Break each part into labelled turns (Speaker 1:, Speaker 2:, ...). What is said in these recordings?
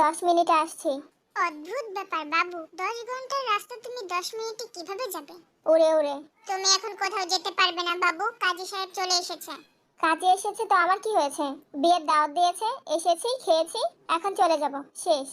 Speaker 1: 10 মিনিটে আসছি।
Speaker 2: অদ্ভুত ব্যাপার বাবু, 10 ঘন্টার রাস্তা তুমি 10 মিনিটে কিভাবে যাবে?
Speaker 1: উড়ে উড়ে।
Speaker 2: তুমি এখন কোথাও যেতে পারবে না বাবু, কাজী সাহেব চলে এসেছে।
Speaker 1: কাজে এসেছে তো আমার কি হয়েছে? বিয়ের দাওয়াত দিয়েছে, এসেছি, খেয়েছি, এখন চলে যাব, শেষ।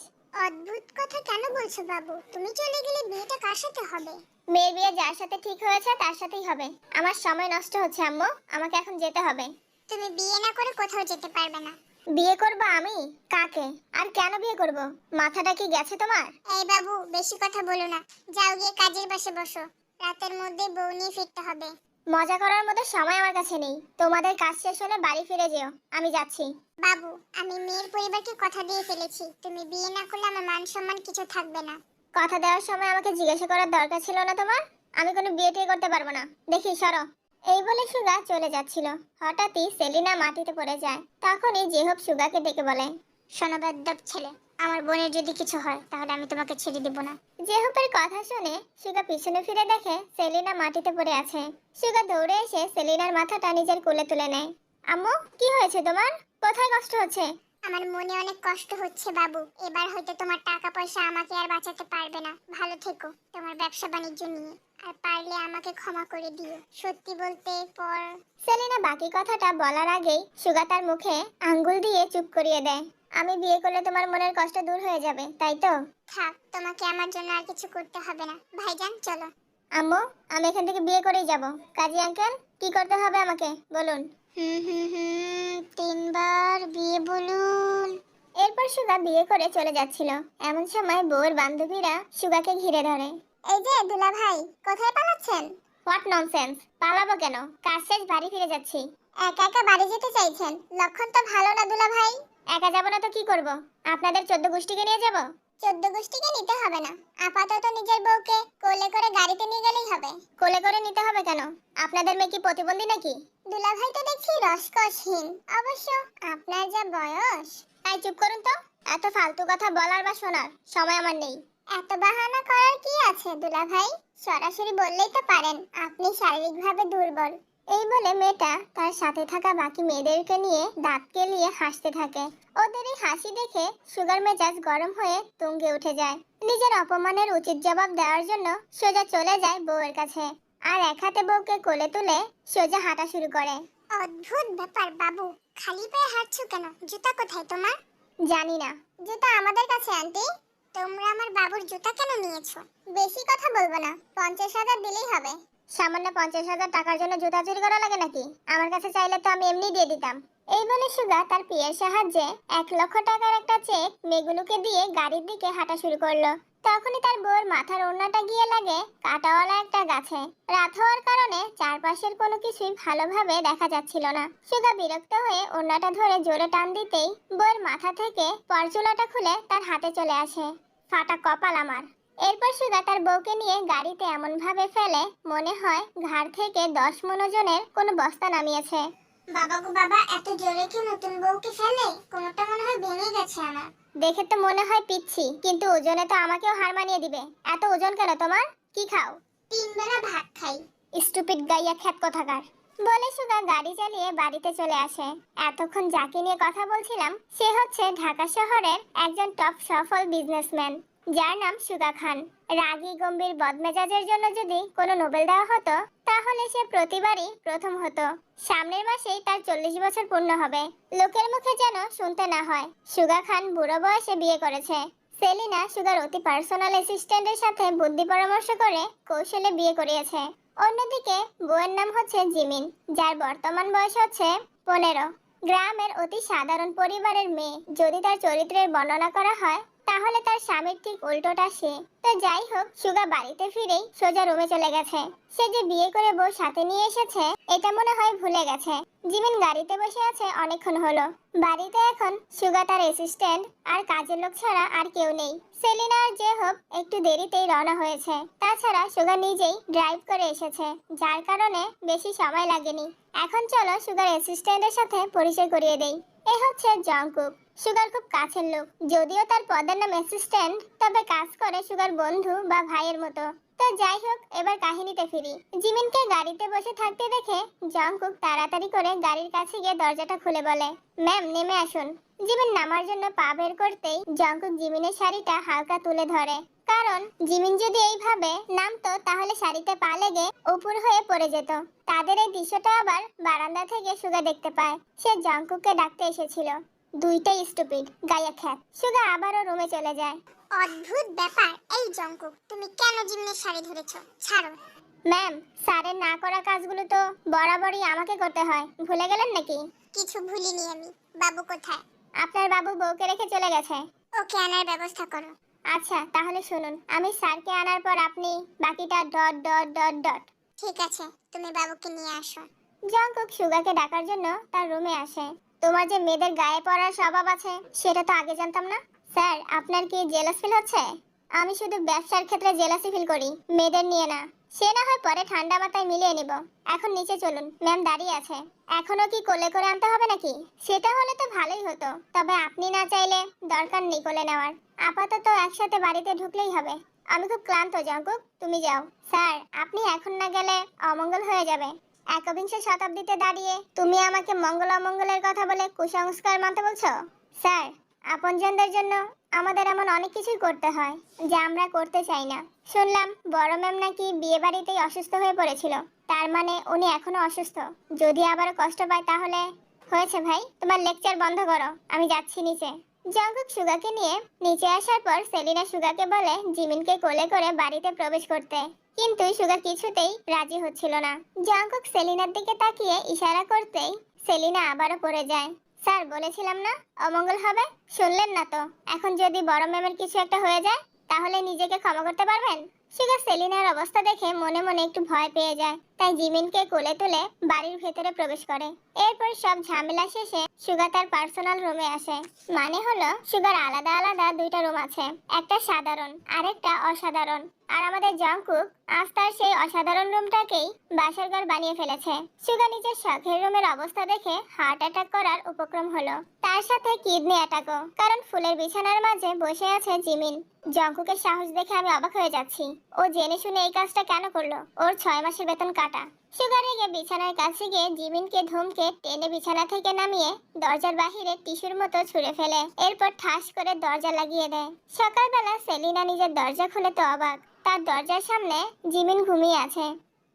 Speaker 2: অদ্ভুত কথা কেন বলছো বাবু? তুমি চলে গেলে বিয়েটা কার সাথে হবে?
Speaker 1: মেয়ের বিয়ে যার সাথে ঠিক হয়েছে তার সাথেই হবে। আমার সময় নষ্ট হচ্ছে আম্মু, আমাকে এখন যেতে হবে।
Speaker 2: তুমি বিয়ে না করে কোথাও যেতে পারবে না।
Speaker 1: বিয়ে করব আমি? কাকে? আর কেন বিয়ে করব? মাথাটা কি গেছে তোমার?
Speaker 2: এই বাবু, বেশি কথা বলো না। যাও গিয়ে কাজের পাশে বসো। রাতের মধ্যে বউ নিয়ে ফিরতে হবে।
Speaker 1: মজা করার মতো সময় আমার কাছে নেই। তোমাদের কাজ শেষ হলে বাড়ি ফিরে যেও, আমি যাচ্ছি।
Speaker 2: বাবু, আমি মেয়ের পরিবারকে কথা দিয়ে ফেলেছি, তুমি বিয়ে না করলে আমার মান সম্মান কিছু থাকবে না।
Speaker 1: কথা দেওয়ার সময় আমাকে জিজ্ঞাসা করার দরকার ছিল না তোমার? আমি কোনো বিয়ে টিয়ে করতে পারবো না, দেখি সরো। এই বলে সুগা চলে যাচ্ছিল, হঠাৎই সেলিনা মাটিতে পড়ে যায়। তখনই জেহব সুগাকে ডেকে বলে,
Speaker 2: শোনো বেয়াদব ছেলে, আমার বোনের যদি কিছু হয় তাহলে আমি তোমাকে ছেড়ে দেব না।
Speaker 1: জেহবের কথা শুনে সুগা পিছনে ফিরে দেখে সেলিনা মাটিতে পড়ে আছে। সুগা দৌড়ে এসে সেলিনার মাথাটা নিজের কোলে তুলে নেয়। আম্মু, কি হয়েছে তোমার? কোথায় কষ্ট হচ্ছে?
Speaker 2: আমার মনে অনেক কষ্ট হচ্ছে বাবু, এবার হয়তো তোমার টাকা পয়সা আমাকে আর বাঁচাতে পারবে না। ভালো থেকো তোমার ব্যবসা বাণিজ্য নিয়ে, আর পারলে আমাকে ক্ষমা করে দিও। সত্যি বলতে পর।
Speaker 1: সেলিনা বাকি কথাটা বলার আগেই সুগা তার মুখে আঙ্গুল দিয়ে চুপ করিয়ে দেয়। আমি বিয়ে করলে তোমার মনের কষ্ট দূর হয়ে যাবে, তাই তো?
Speaker 2: থাক, তোমাকে আমার জন্য আর কিছু করতে হবে না। ভাইজান চলো।
Speaker 1: আম্মু, আমি এখান থেকে বিয়ে করেই যাব। কাজী আঙ্কেল, কি করতে হবে আমাকে বলুন।
Speaker 2: হুম হুম হুম, 3 বার বিয়ে বলুন।
Speaker 1: এরপর সুগা বিয়ে করে চলে যাচ্ছিল। এমন সময় বউয়ের বান্ধবীরা সুগাকে ঘিরে ধরে।
Speaker 2: এই যে দুলা ভাই, কোথায় পালাচ্ছেন?
Speaker 1: What nonsense! পালাবো কেন? কাজ শেষ, বাড়ি ফিরে যাচ্ছি।
Speaker 2: একা একা বাড়ি যেতে চাইছেন? লক্ষণ তো ভালো না দুলা ভাই।
Speaker 1: একা যাব না তো কি করব? আপনাদের 14 গোষ্ঠীকে নিয়ে যাব?
Speaker 2: 14 গোষ্ঠীকে নিতে হবে না, আপাতত নিজের বউকে কোলে করে গাড়িতে নিয়ে গেলেই হবে।
Speaker 1: কোলে করে নিতে হবে কেন? আপনাদের মেয়ে কি প্রতিবন্ধী নাকি?
Speaker 2: দুলা ভাই তো দেখছি রসকসহীন। অবশ্য আপনার যা বয়স।
Speaker 1: তাই চুপ করুন তো। এত ফালতু কথা বলার বা শোনার সময় আমার নেই।
Speaker 2: এত বাহানা করার কি আছে দুলা ভাই? সরাসরি বললেই তো পারেন আপনি শারীরিকভাবে দুর্বল।
Speaker 1: এই বলে মেয়েটা তার সাথে থাকা বাকি মেয়েদেরকে নিয়ে দাঁত কেলিয়ে হাসতে থাকে। ওদের এই হাসি দেখে সুগার মেজাজ গরম হয়ে তুঙ্গে উঠে যায়। নিজের অপমানের উচিত জবাব দেওয়ার জন্য সোজা চলে যায় বউয়ের কাছে, আর এক হাতে বউকে কোলে তুলে সোজা হাঁটা শুরু করে।
Speaker 2: অদ্ভুত ব্যাপার বাবু, খালি পায়ে হাঁটছো কেন? জুতা কোথায় তোমার?
Speaker 1: জানি না।
Speaker 2: জুতা আমাদের কাছে আন্টি। তোমরা আমার বাবুর জুতা কেন নিয়েছো? বেশি কথা বলবো না, 50,000 দিলেই হবে।
Speaker 1: সামান্য 50,000 টাকার জন্য জুতা চুরি করা লাগে নাকি? আমার কাছে চাইলে তো আমি এমনি দিয়ে দিতাম। এই বলে সুগা তার পিয়ের সাহায্যে 1 লক্ষ টাকার একটা চেক মেগুলোকে দিয়ে গাড়ির দিকে হাঁটা শুরু করলো। তখনই তার বউয়ের মাথার ওড়নাটা গিয়ে লাগে কাঁটাওয়ালা একটা গাছে। রাত হওয়ার কারণে চারপাশের কোনো কিছুই ভালোভাবে দেখা যাচ্ছিল না। সুগা বিরক্ত হয়ে ওড়নাটা ধরে জোরে টান দিতেই বউয়ের মাথা থেকে পরচুলাটা খুলে তার হাতে চলে আসে। ফাটা কপাল আমার! এরপর সুগা তার বউকে নিয়ে গাড়িতে এমন ভাবে ফেলে মনে হয় ঘাড় থেকে 10 মণ ওজনের কোনো বস্তা নামিয়েছে।
Speaker 2: বাবা গো বাবা, এত জোরে কি নতুন বউকে ফেলে? কোনটা মনে হয় ভেঙে গেছে আমার।
Speaker 1: দেখে তো মনে হয় পিচ্ছি, কিন্তু ওজনে তো আমাকেও হার মানিয়ে দিবে। এত ওজন কেন তোমার? কি খাও?
Speaker 2: 3 বেলা ভাত খাই।
Speaker 1: স্টুপিড গাইয়া খ্যাত কোথাকার! বলে সুগা গাড়ি চালিয়ে বাড়িতে চলে আসে। এতক্ষণ যাকে নিয়ে কথা বলছিলাম সে হচ্ছে ঢাকা শহরের একজন টপ সফল বিজনেসম্যান, যার নাম সুগা খান। রাগী গম্ভীর বদমেজাজের জন্য যদি কোনো নোবেল দেওয়া হতো তাহলে সে প্রতিবারই প্রথম হতো। সামনের মাসেই তার 40 বছর পূর্ণ হবে। লোকের মুখে যেন শুনতে না হয় সুগা খান বুড়ো বয়সে বিয়ে করেছে। সেলিনা সুগার অতি পার্সোনাল অ্যাসিস্ট্যান্টের সাথে বুদ্ধি পরামর্শ করে কৌশলে বিয়ে করিয়েছে। অন্যদিকে বউয়ের নাম হচ্ছে জিমিন, যার বর্তমান বয়স হচ্ছে 15। গ্রামের অতি সাধারণ পরিবারের মেয়ে। যদি তার চরিত্রের বর্ণনা করা হয় তাহলে তার স্বামীর ঠিক উল্টোটা সে। তো যাই হোক, সুগা বাড়িতে ফিরেই সোজা রুমে চলে গেছে। সে যে বিয়ে করে বউ সাথে নিয়ে এসেছে এটা মনে হয় ভুলে গেছে। জিমিন গাড়িতে বসে আছে অনেকক্ষণ হলো। বাড়িতে এখন সুগা, তার অ্যাসিস্ট্যান্ট আর কাজের লোক ছাড়া আর কেউ নেই। সেলিনা আর জেহব একটু দেরিতেই রওনা হয়েছে। তাছাড়া সুগা নিজেই ড্রাইভ করে এসেছে, যার কারণে বেশি সময় লাগেনি। এখন চলো সুগার অ্যাসিস্ট্যান্টের সাথে পরিচয় করিয়ে দেই। এ হচ্ছে জংকুক, সুগার খুব কাছের লোক। যদিও তার পদের নাম অ্যাসিস্ট্যান্ট, তবে কাজ করে সুগার বন্ধু বা ভাইয়ের মতো। তো যাই হোক, এবার কাহিনীতে ফিরি। জিমিনকে গাড়িতে বসে থাকতে দেখে জংকুক তাড়াতাড়ি করে গাড়ির কাছে গিয়ে দরজাটা খুলে বলে, ম্যাম নেমে আসুন। জিমিন নামার জন্য পা বের করতেই জংকুক জিমিনের শাড়িটা হালকা তুলে ধরে, কারণ জিমিন যদি এইভাবে নামতো তাহলে শাড়িতে পা লেগে উপর হয়ে পড়ে যেত। তাদের এই দৃশ্যটা আবার বারান্দা থেকে সুগা দেখতে পায়। সে জংকুককে ডাকতে এসেছিল। দুইটাই স্টুপিড, গায়ে খ্যাত। সুগা আবারও রুমে চলে যায়।
Speaker 2: অদ্ভুত ব্যাপার। এই জঙ্কুক, তুমি কেন জিমিনের শাড়ি ধরেছো? ছাড়ো।
Speaker 1: ম্যাম, স্যারের না করা কাজগুলো তো বরাবরই আমাকে করতে হয়, ভুলে গেলেন নাকি?
Speaker 2: কিছু ভুলিনি আমি। বাবু কোথায়?
Speaker 1: আপনার বাবু বউকে রেখে চলে গেছে।
Speaker 2: ওকে আনার ব্যবস্থা করো।
Speaker 1: আচ্ছা তাহলে শুনুন, আমি স্যারকে আনার পর আপনি বাকিটা ডট ডট ডট ডট।
Speaker 2: ঠিক আছে, তুমি বাবুকে নিয়ে আসো।
Speaker 1: জংকুক সুগাকে ডাকার জন্য তার রুমে আসে। তোমার যে মেয়েদের গায়ে পড়ার স্বভাব আছে সেটা তো আগে জানতাম না। স্যার, আপনার কি জেলাস ফিল হচ্ছে? আমি শুধু ব্যবসার ক্ষেত্রে জেলাসি ফিল করি, মেয়েদের নিয়ে না। সে না হয় পরে ঠান্ডা মাথায় মিলিয়ে নিব। এখন নিচে চলুন, ম্যাম দাঁড়িয়ে আছে। এখনো কি কোলে করে আনতে হবে নাকি? সেটা হলে তো ভালোই হতো, তবে আপনি না চাইলে দরকার নেই কোলে নেওয়ার। আপাতত একসাথে বাড়িতে ঢুকলেই হবে। আমি খুব ক্লান্ত জংকুক, তুমি যাও। স্যার, আপনি এখন না গেলে অমঙ্গল হয়ে যাবে। একবিংশ শতাব্দীতে দাঁড়িয়ে তুমি আমাকে মঙ্গল অমঙ্গলের কথা বলে কুসংস্কার মানতে বলছো? স্যার, আপনজনদের জন্য আমাদের এমন অনেক কিছুই করতে হয় যা আমরা করতে চাই না। শুনলাম বড় ম্যাম নাকি বিয়ে বাড়িতেই অসুস্থ হয়ে পড়েছিল। তার মানে উনি এখনো অসুস্থ। যদি আবারও কষ্ট পায় তাহলে? হয়েছে ভাই, তোমার লেকচার বন্ধ করো, আমি যাচ্ছি নিচে। জংকুক সুগাকে নিয়ে নিচে আসার পর সেলিনা সুগাকে বলে জিমিনকে কোলে করে বাড়িতে প্রবেশ করতে, কিন্তু সুগা কিছুতেই রাজি হচ্ছিল না। জংকুক সেলিনার দিকে তাকিয়ে ইশারা করতেই সেলিনা আবারও পড়ে যায়। স্যার, বলেছিলাম না অমঙ্গল হবে, শুনলেন না তো? এখন যদি বড় ম্যামের কিছু একটা হয়ে যায় তাহলে নিজেকে ক্ষমা করতে পারবেন? সুগা সেলিনার অবস্থা দেখে মনে মনে একটু ভয় পেয়ে যায়, তাই জিমিনকে কোলে তুলে বাড়ির ভেতরে প্রবেশ করে। এরপর সব ঝামেলা শেষে সুগা তার পার্সোনাল রুমে আসে। মানে হলো সুগার আলাদা আলাদা দুইটা রুম আছে, একটা সাধারণ আর একটা অসাধারণ। আর আমাদের জংকুক আজ তার সেই অসাধারণ রুমটাকেই বাসার ঘর বানিয়ে ফেলেছে। সুগা নিজের শখের রুমের অবস্থা দেখে হার্ট অ্যাটাক করার উপক্রম হলো, তার সাথে কিডনি অ্যাটাকও, কারণ ফুলের বিছানার মাঝে বসে আছে জিমিন। জংকুকের সাহস দেখে আমি অবাক হয়ে যাচ্ছি। ও জেনে শুনে এই কাজটা কেন করলো? ওর 6 মাসের বেতন কাটা। সুগার রেগে বিছানার কাছে গিয়ে জিমিনকে ধমকে টেনে বিছানা থেকে নামিয়ে দরজার বাহিরে টিস্যুর মতো ছুঁড়ে ফেলে। এরপর ঠাস করে দরজা লাগিয়ে দেয়। সকালবেলা সেলিনা নিজের দরজা খুলে তো অবাক, তার দরজার সামনে জিমিন ঘুমিয়ে আছে।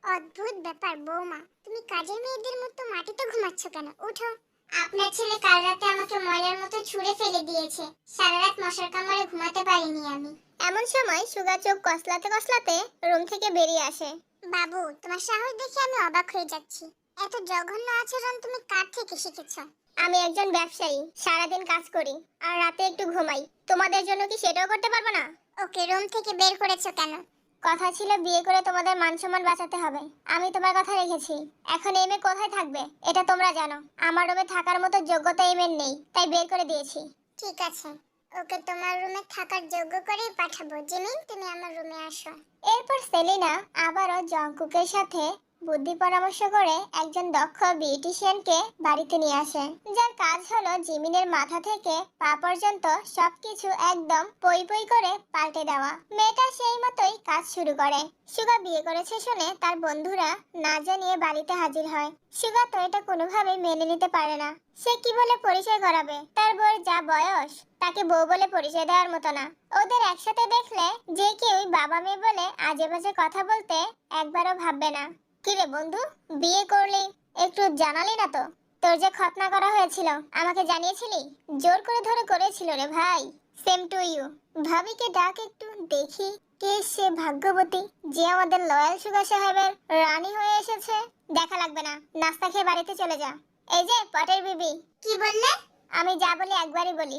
Speaker 2: অদ্ভুত ব্যাপার বৌমা, তুমি কাজের মেয়েদের মতো মাটিতে ঘুমাচ্ছ কেন? উঠো। আপনার ছেলে কাল রাতে আমাকে ময়লার মতো ছুঁড়ে ফেলে দিয়েছে। সারা রাত মশার কামড়ে ঘুমাতে পারিনি আমি।
Speaker 1: এমন সময় সুগা চোখ কসলাতে কসলাতে রুম থেকে বেরিয়ে আসে।
Speaker 2: বাবু, তোমার সাহস দেখে আমি অবাক হয়ে যাচ্ছি। এত জঘন্য আচরণ তুমি কার থেকে শিখেছো?
Speaker 1: আমি একজন ব্যবসায়ী, সারাদিন কাজ করি আর রাতে একটু ঘুমাই। তোমাদের জন্য কি সেটাও করতে পারবো না?
Speaker 2: ওকে রুম থেকে বের করেছো কেন?
Speaker 1: কথা ছিল বিয়ে করে তোমাদের মান সম্মান বাঁচাতে হবে। আমি তোমার কথা রেখেছি। এখন এই মেয়ে কোথায় থাকবে এটা তোমরা জানো। আমার রুমে থাকার মতো যোগ্যতা এই মেয়ের নেই, তাই বের করে দিয়েছি।
Speaker 2: ঠিক আছে, ওকে তোমার রুমে থাকার যোগ্য করেই পাঠাবো। জিমিন, তুমি আমার রুমে আসো।
Speaker 1: এরপর সেলিনা আবারও জংকুকের সাথে বুদ্ধি পরামর্শ করে একজন দক্ষ বিউটিশিয়ানকে বাড়িতে নিয়ে আসে, যার কাজ হলো জিমিনের মাথা থেকে পা পর্যন্ত সবকিছু একদম পই পই করে পাল্টে দেওয়া। মেয়েটা সেই মতোই কাজ শুরু করে। সুগা বিয়ে করেছে শুনে তার বন্ধুরা না জানিয়ে বাড়িতে হাজির হয়। সুগা তো এটা কোনোভাবেই মেনে নিতে পারে না। সে কি বলে পরিচয় করাবে? তার বউয়ের যা বয়স, তাকে বউ বলে পরিচয় দেওয়ার মতো না। ওদের একসাথে দেখলে যে কেউ বাবা মেয়ে বলে আজে বাজে কথা বলতে একবারও ভাববে না। কিরে বন্ধু, বিয়ে করলি, একটু জানালি না তো? তোর যে খতনা করা হয়েছিল আমাকে জানিয়েছিলি? জোর করে ধরে করেছিল রে ভাই। Same to you. ভাবিকে ডাক একটু দেখি কে সে ভাগ্যবতী যে আমাদের লয়াল সুগা সাহেবের রানী হয়ে এসেছে। দেখা লাগবে না, নাস্তা খেয়ে বাড়িতে চলে যা। এই যে পটের বিবি।
Speaker 2: কি বললে?
Speaker 1: আমি যা বলি একবারই বলি।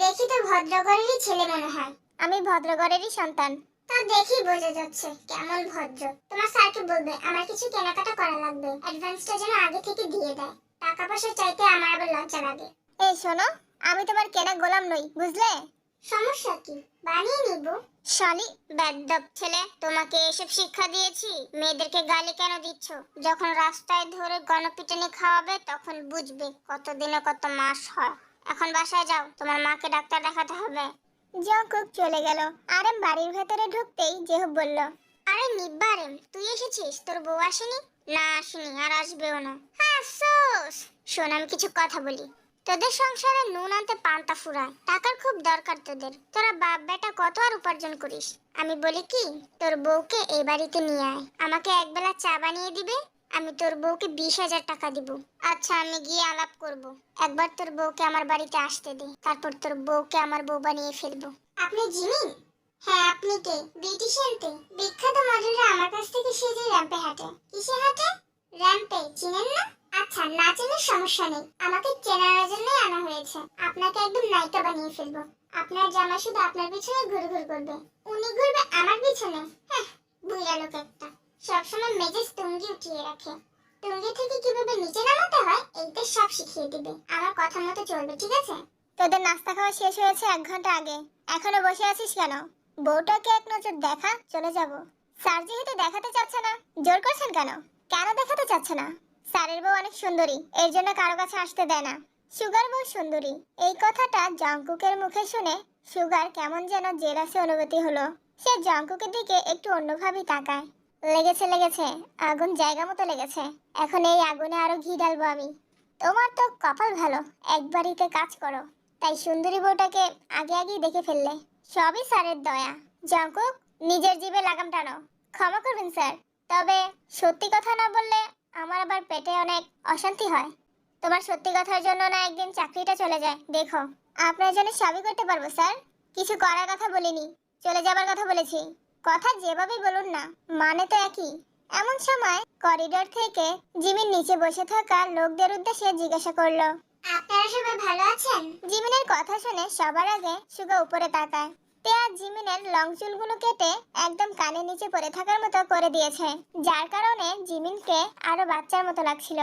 Speaker 2: দেখি তো ভদ্রঘরেরই ছেলে মনে হয়।
Speaker 1: আমি ভদ্রঘরেরই সন্তান।
Speaker 2: তা দেখি বোঝা যাচ্ছে কেমন ভদ্র। তোমার স্যারকে বলবে আমার কিছু কেনাকাটা করা লাগবে, অ্যাডভান্সটা যেন আগে থেকে দিয়ে দেয়। টাকা পয়সা চাইতে আমার আবার লজ্জা লাগে।
Speaker 1: এই শোনো, আমি তোমার কেনা গোলাম নই, বুঝলে?
Speaker 2: সমস্যা কি? বানিয়ে নিব।
Speaker 1: শালি বেয়াদব ছেলে, তোমাকে এসব শিক্ষা দিয়েছি? মেয়েদেরকে গালি কেন দিচ্ছ? যখন রাস্তায় ধরে গণপিটুনি খাওয়াবে তখন বুঝবে কত দিনে কত মাস হয়। এখন বাসায় যাও, তোমার মাকে ডাক্তার দেখাতে হবে। জংকুক চলে গেল। আরএম বাড়ির ভেতরে ঢুকতেই জেহুব বলল,
Speaker 2: আরে আরে নিব্বারেম, তুই এসেছিস? তোর বউ আসেনি? না আসেনি, আর আসবেও না। হ্যাঁ আফসোস। শোন আমি কিছু কথা বলি। তোদের সংসারে নুন আনতে পান্তা ফুরায়, টাকার খুব দরকার তোদের। তোরা বাপ বেটা কত আর উপার্জন করিস। আমি বলি কি, তোর বউকে এই বাড়িতে নিয়ে আয়, আমাকে একবেলা চা বানিয়ে দিবে। আমি তোর বউকে 20,000 টাকা দিব। আচ্ছা আমি গিয়ে আলাপ করব। একবার তোর বউকে আমার বাড়িতে আসতে দে, তারপর তোর বউকে আমার বউ বানিয়ে ফেলবো। আপনি জিমি? হ্যাঁ আপনি কে? বিউটিশিয়ানতে বিখ্যাত মডেলরা আমার কাছ থেকে সেজে র্যাম্পে হাঁটে। কিসে হাঁটে? র্যাম্পে। চিনেন না? আচ্ছা না চিনে সমস্যা নেই, আমাকে চেনার জন্যই আনা হয়েছে। আপনাকে একদম নায়িকা বানিয়ে ফেলবো। আপনার জামা শুধু আপনার পিছনে ঘুরঘুর করবে। উনি ঘুরবে আমার পিছনে? হ্যাঁ, বুইড়া লোক একটা, সবসময় মেজাজ তুঙ্গি উঠিয়ে রাখে। তুঙ্গি থেকে কিভাবে নিচে নামাতে হয় এইটা সব শিখিয়ে দিবে। আমার কথা মতো চলবে, ঠিক আছে?
Speaker 1: তোদের নাস্তা খাওয়া শেষ হয়েছে 1 ঘন্টা আগে, এখনো বসে আছিস কেন? বউটাকে এক নজর দেখা, চলে যাব। স্যার যেহেতু দেখাতে চাচ্ছে না, জোর করছেন কেন? কেন দেখাতে চাচ্ছে না? স্যারের বউ অনেক সুন্দরী, এর জন্য কারো কাছে আসতে দেয় না। সুগার বউ সুন্দরী, এই কথাটা জঙ্কুকের মুখে শুনে সুগার কেমন যেন জেলাসি অনুভূতি হলো। সে জঙ্কুকের দিকে একটু অন্যভাবেই তাকায়। লেগেছে লেগেছে, আগুন জায়গা মতো লেগেছে। এখন এই আগুনে আরো ঘি ঢালবো আমি। তোমার তো কপাল ভালো, এক বাড়িতে কাজ করো, তাই সুন্দরী বউটাকে আগে আগেই দেখে ফেললে। সবই স্যারের দয়া। জঙ্কুক, নিজের জিভে লাগাম টানো। ক্ষমা করবেন স্যার, তবে সত্যি কথা না বললে আমার আবার পেটে অনেক অশান্তি হয়। তোমার সত্যি কথার জন্য না একদিন চাকরিটা চলে যায়, দেখো। আপনার জন্য সবই করতে পারবো স্যার, কিছু করার কথা বলিনি, চলে যাবার কথা বলেছি। কথা যেভাবেই বলুন না, মানে তো একই। এমন সময় করিডোর থেকে জিমির নিচে বসে থাকা লোকদের উদ্দেশ্যে জিজ্ঞাসা করলো,
Speaker 2: আপনারা সবাই ভালো আছেন?
Speaker 1: জিমিনের কথা শুনে সবার আগে সুগা উপরে তাকায়। তেয়া জিমিনের লং চুলগুলো কেটে একদম কানের নিচে পড়ে থাকার মতো করে দিয়েছে, যার কারণে জিমিনকে আরো বাচ্চার মতো লাগছিল।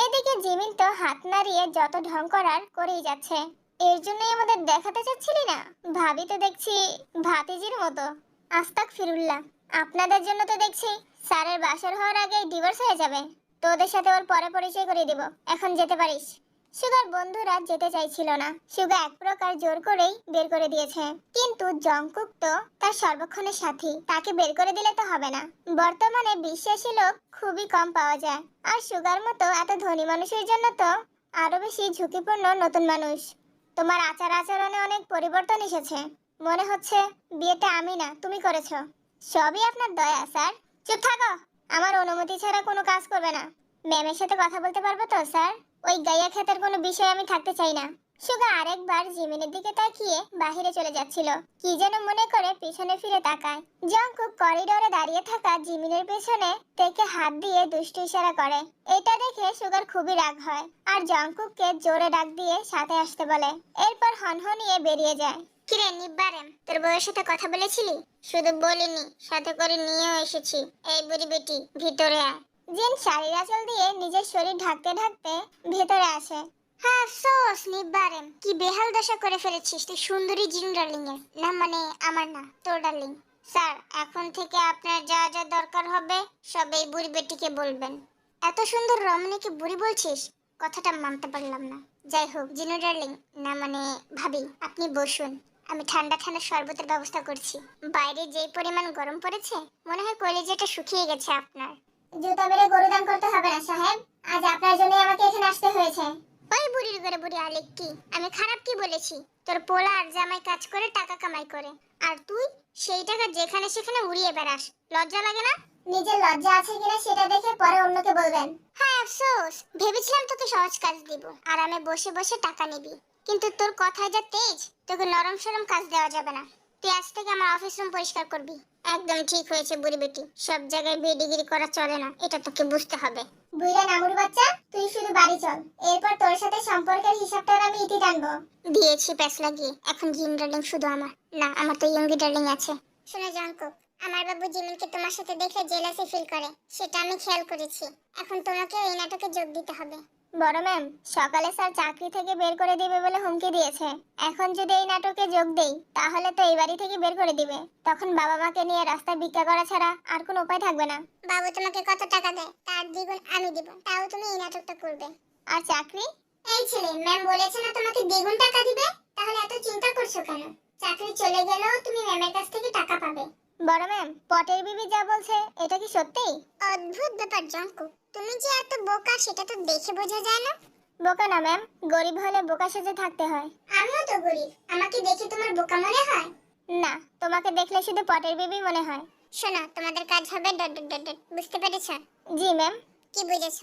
Speaker 1: এদিকে জিমিন তো হাত নাড়িয়ে যত ঢং করার করেই যাচ্ছে। এর জন্যই আমাদের দেখাতে চাচ্ছিলি না? ভাবি তো দেখছি ভাতিজির মতো। আস্তাক ফিরুল্লাহ, আপনাদের জন্য তো দেখছি স্যারের বাসর হওয়ার আগেই ডিভোর্স হয়ে যাবে। তোদের সাথে ওর পরে পরিচয় করিয়ে দিব, এখন যেতে পারিস। সুগার বন্ধুরা যেতে চাইছিল না, সুগা এক প্রকার জোর করেই বের করে দিয়েছে। কিন্তু জংকুক তো তার সর্বক্ষণের সাথী, তাকে বের করে দিলে তো হবে না। বর্তমানে বিশ্বাসী লোক খুবই কম পাওয়া যায়, আর সুগার মতো এত ধনী মানুষের জন্য তো আরো বেশি ঝুঁকিপূর্ণ নতুন মানুষ। তোমার আচার আচরণে অনেক পরিবর্তন এসেছে, মনে হচ্ছে বিয়েটা আমি না তুমি করেছো। সবই আপনার দয়া স্যার। চুপ থাকো, আমার অনুমতি ছাড়া কোনো কাজ করবে না। ম্যামের সাথে কথা বলতে পারবো তো স্যার? ওই গাইয়া খেতের কোনো বিষয়ে আমি থাকতে চাই না। সুগা আরেকবার জিমিনের দিকে তাকিয়ে বাহিরে চলে যাচ্ছিল, কি যেন মনে করে পিছনে ফিরে তাকায়। জংকুক করিডোরে দাঁড়িয়ে থাকা জিমিনের পেছনে থেকে হাত দিয়ে দুষ্টু ইশারা করে। এটা দেখে সুগার খুবই রাগ হয়, আর জংকুককে জোরে ডাক দিয়ে সাথে আসতে বলে। এরপর হনহনিয়ে বেরিয়ে যায়।
Speaker 2: কিরে নিব্বারেম, তোর বউয়ের সাথে কথা বলেছিলি? শুধু বলিনি, সাথে করে নিয়েও এসেছি। এই বুড়ি বেটি, ভিতরে আয়।
Speaker 1: জিন শাড়ির আঁচল দিয়ে নিজের শরীর ঢাকতে ঢাকতে ভেতরে আসে।
Speaker 2: হ্যাঁ আফসোস নিব্বারেম, কি বেহাল দশা করে ফেলেছিস তুই সুন্দরী জিন ডার্লিং এর। না মানে আমার না, তোর ডার্লিং। স্যার এখন থেকে আপনার যা যা দরকার হবে সব এই বুড়ি বেটিকে বলবেন। এত সুন্দর রমণীকে বুড়ি বলছিস, কথাটা মানতে পারলাম না। যাই হোক জিনু ডার্লিং, না মানে ভাবি, আপনি বসুন, আমি ঠান্ডা ঠান্ডা শরবতের ব্যবস্থা করছি। বাইরে যেই পরিমাণ গরম পড়েছে, মনে হয় কলিজাটা শুকিয়ে গেছে আপনার।
Speaker 1: জুতা মেরে গরু দান করতে হবে না সাহেব, আজ আপনার জন্যই আমাকে এখানে আসতে হয়েছে।
Speaker 2: ওই বুড়ির ঘরে বুড়ি আলেক কি, আমি খারাপ কি বলেছি? তোর পোলা আর জামাই কাজ করে টাকা কামাই করে, আর তুই সেই টাকা যেখানে সেখানে উড়িয়ে বেড়াস। লজ্জা লাগে না?
Speaker 1: নিজের লজ্জা আছে কিনা সেটা দেখে পরে অন্যকে বলবেন।
Speaker 2: হ্যাঁ আফসোস, ভেবেছিলাম তোকে সহজ কাজ দিব আর আমি বসে বসে টাকা নিবি, কিন্তু তোর কথায় যা তেজ, তোকে নরম সরম কাজ দেওয়া যাবে না। তুই আজ থেকে আমার অফিস রুম পরিষ্কার করবি। একদম ঠিক হয়েছে বুড়ি বেটি, সব জায়গায় বেডিগিরি করা চলে না, এটা তোকে বুঝতে হবে।
Speaker 1: বুইরা নামুর বাচ্চা, তুই শুধু বাড়ি চল, এরপর তোর সাথে সম্পর্কের হিসাবটা আমি ইতি টানবো।
Speaker 2: দিয়েছি প্যাস লাগিয়ে, এখন জিম ডার্লিং শুধু আমার না, আমার তো ইয়ঙ্গি ডার্লিং আছে। শোনো জাঙ্কুক, আমার বাবু জিমিনকে তোমার সাথে দেখে জেলাসি ফিল করে, সেটা আমি খেয়াল করেছি। এখন তোমাকে এই নাটকে যোগ দিতে হবে।
Speaker 1: বড় ম্যাম, সকালে স্যার চাকরি থেকে বের করে দিবে বলে হুমকি দিয়েছে। এখন যদি এই নাটকে যোগ দেই তাহলে তো এই বাড়ি থেকে বের করে দিবে, তখন বাবা মাকে নিয়ে রাস্তায় ভিক্ষা করা ছাড়া আর কোনো উপায় থাকবে না।
Speaker 2: বাবু তোমাকে কত টাকা দেয় তার দ্বিগুণ আমি দিব, তাও তুমি এই নাটকটা করবে।
Speaker 1: আর চাকরি?
Speaker 2: এই ছেলে, ম্যাম বলেছে না তোমাকে দ্বিগুণ টাকা দিবে, তাহলে এত চিন্তা করছো কেন? চাকরি চলে গেলেও তুমি ম্যামের কাছ থেকে টাকা পাবে।
Speaker 1: বড় ম্যাম, পটের বিবি যা বলছে এটা কি সত্যি?
Speaker 2: অদ্ভুত ব্যাপার জঙ্কু, তুমি যে এত বোকা সেটা তো দেখে বোঝা যায় না।
Speaker 1: বোকা না ম্যাম, গরিব হলে বোকা সেজে থাকতে হয়।
Speaker 2: আমিও তো গরিব, আমাকে দেখে তোমার বোকা মনে হয়?
Speaker 1: না, তোমাকে দেখলে শুধু পটের বিবি মনে হয়।
Speaker 2: শোনো, তোমাদের কাজ হবে ডট ডট ডট ডট, বুঝতে পেরেছ?
Speaker 1: জি ম্যাম।
Speaker 2: কি বুঝেছ?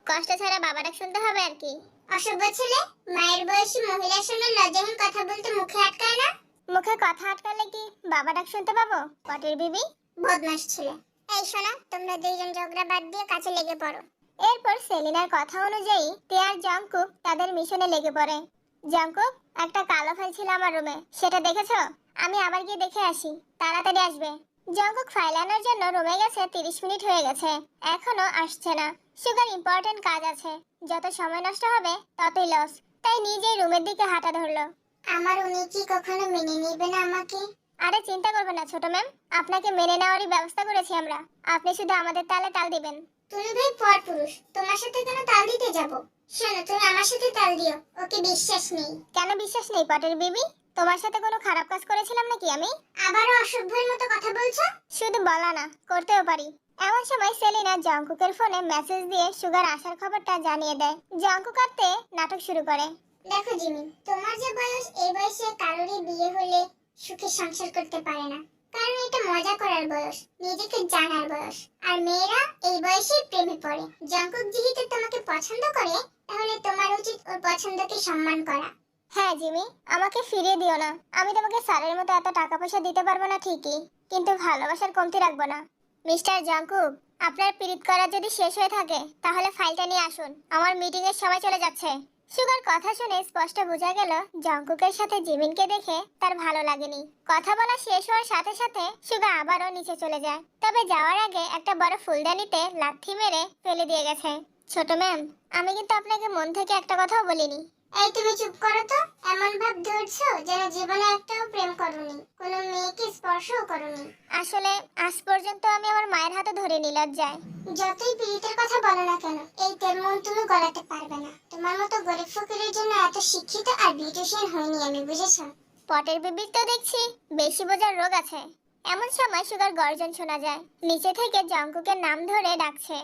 Speaker 1: কষ্ট ছাড়া বাবা ডাক শুনতে হবে আর কি।
Speaker 2: অসভ্য ছেলে, মায়ের বয়সী মহিলার সঙ্গে লজ্জাহীন কথা বলতে মুখে আটকায় না?
Speaker 1: মুখে কথা আটকালে কি বাবা ডাক শুনতে পাবো পটের বিবি?
Speaker 2: বদমাশ ছেলে। এই শোনো, তোমরা দুইজন ঝগড়া বাদ দিয়ে কাজে লেগে পড়ো।
Speaker 1: এরপর সেলিনার কথা অনুযায়ী তে আর জংকুক তাদের মিশনে লেগে পড়ে। জংকুক, একটা কালো ফাইল ছিল আমার রুমে, সেটা দেখেছো? আমি আবার গিয়ে দেখে আসি, তাড়াতাড়ি আসবে। জংকুক ফাইল আনার জন্য রুমে গেছে, 30 মিনিট হয়ে গেছে, এখনো আসছে না। সুগার ইম্পর্টেন্ট কাজ আছে, যত সময় নষ্ট হবে ততই লস, তাই নিজেই রুমের দিকে হাঁটা ধরলো।
Speaker 2: আমার উনি কি কখনো মেনে নেবে না আমাকে?
Speaker 1: আরে চিন্তা করবেন না ছোট ম্যাম, আপনাকে মেনে নেওয়ারই ব্যবস্থা করেছি আমরা, আপনি শুধু আমাদের তালে তাল দিবেন।
Speaker 2: তুমি ভাই পর পুরুষ, তোমার সাথে কেন তাল দিতে যাব? শোনো, তুমি আমার সাথে তাল দিও, ওকে বিশ্বাস নেই।
Speaker 1: কেন বিশ্বাস নেই পটের বিবি? তোমার সাথে কোনো খারাপ কাজ করেছিলাম নাকি আমি?
Speaker 2: আবারও অসভ্যের মতো কথা বলছো?
Speaker 1: শুধু বলা না, করতেও পারি। এমন সময় সেলিনা জংকুকের ফোনে মেসেজ দিয়ে সুগার আসার খবরটা জানিয়ে দেয়। জংকুক আরতে নাটক শুরু করে।
Speaker 2: দেখো জিমি, তোমার যে বয়স, এই বয়সে কারোরই বিয়ে হলে সুখে সংসার করতে পারে না, কারণ এটা মজা করার বয়স, নিজেকে জানার বয়স। আর মেয়েরা এই বয়সেই প্রেমে পড়ে। জঙ্কুক যেহেতু তোমাকে পছন্দ করে, তাহলে তোমার উচিত ওর পছন্দকে সম্মান করা।
Speaker 1: হ্যাঁ জিমি, আমাকে ফিরিয়ে দিও না। আমি তোমাকে স্যারের মতো এত টাকা পয়সা দিতে পারবো না ঠিকই, কিন্তু ভালোবাসার কমতি রাখবো না। মিস্টার জংকুক, আপনার পীড়িত করা যদি শেষ হয়ে থাকে তাহলে ফাইলটা নিয়ে আসুন, আমার মিটিং এর সময় চলে যাচ্ছে। সুগার কথা শুনে স্পষ্ট বোঝা গেল জংকুকের সাথে জিমিনকে দেখে তার ভালো লাগেনি। কথা বলা শেষ হওয়ার সাথে সাথে সুগা আবারও নিচে চলে যায়, তবে যাওয়ার আগে একটা বড় ফুলদানিতে লাথি মেরে ফেলে দিয়ে গেছে। ছোট ম্যাম, আমি কিন্তু আপনাকে মন থেকে একটা কথাও বলিনি।
Speaker 2: এই তুমি চুপ করো তো। এমন ভাব ধরছো যেন জীবনে একটাও প্রেম করোনি, কোনো মেয়েকে স্পর্শও করোনি।
Speaker 1: আসলে আজ পর্যন্ত আমি আমার মায়ের হাতে ধরিনি লজ্জায়।
Speaker 2: যতই পীড়িতের কথা বলো না কেন, এই তেল মন তুমি গলাতে পারবে না। তোমার মতো গরিব ফকিরের জন্য এত শিক্ষিত আর বিউটিশিয়ান হয়নি আমি, বুঝেছো?
Speaker 1: পটের বিবির তো দেখছি বেশি বোঝার রোগ আছে। এমন সময় সুগার গর্জন শোনা যায়, নিচে থেকে জংকুকের নাম ধরে ডাকছে।